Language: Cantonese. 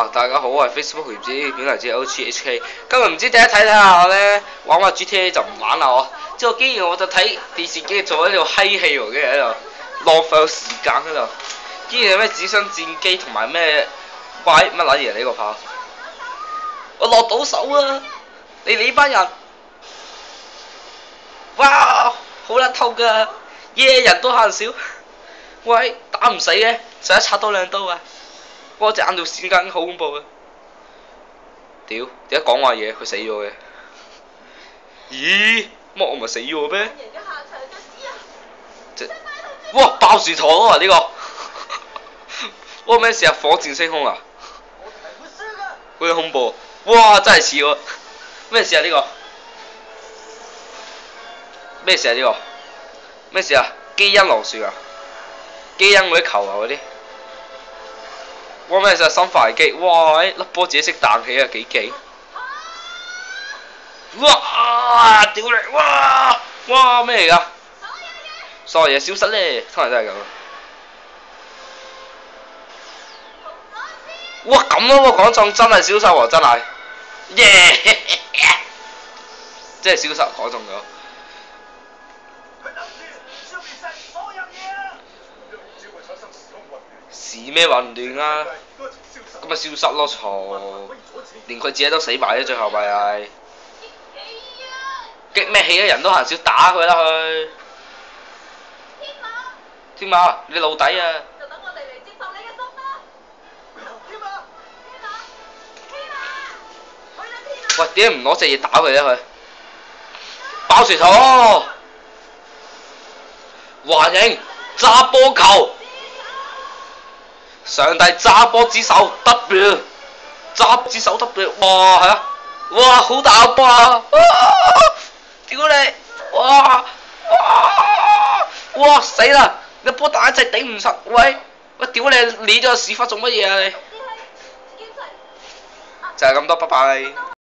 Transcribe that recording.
大家好，我係 Facebook 唔知片嚟自 OGHK。今日唔知睇下我咧玩下 GTA 就唔玩啦我。之後竟然我就睇電視機做喺度閪戲喎，跟住喺度浪費時間喺度。竟然有咩紙箱戰機同埋咩怪乜撚嘢呢個炮？我落到手啊！你哋呢班人，哇，好甩透㗎，人都慳少。喂，打唔死嘅，使一插多兩刀啊！我隻眼條線緊，好恐怖啊！屌，點解講話嘢？佢死咗嘅？咦？乜我咪死咗咩？哇！爆樹糖啊！呢個，哇咩事啊？火箭升空啊！好恐怖！哇！真係似喎！咩事啊？呢個？咩事啊？呢個？咩事啊？基因螺旋啊！基因嗰啲球啊嗰啲。哇咩事？生化危機，哇！粒波自己識彈起啊，幾勁！哇！屌你！哇咩嚟㗎？所有嘢消失咧，通常都係咁。哇咁咯喎，講中真係消失喎，真係，耶！真係消失，講中咗。是咩混亂啊？咁咪消失咯，嘈！連佢自己都死埋啫，最後咪係激咩氣啊？人都行少，打佢啦佢！天馬，你老底啊！就等我哋嚟接受你嘅心啦！天馬，喂，點解唔攞隻嘢打佢咧佢？爆薯頭！環形揸波球！上帝揸波之手 W， 揸之手 W， 哇係啊！哇好大個波啊！屌你！哇死啦！你波打一隻頂唔實，喂！屌你！你咗屎忽做乜嘢啊你？就係咁多，拜拜。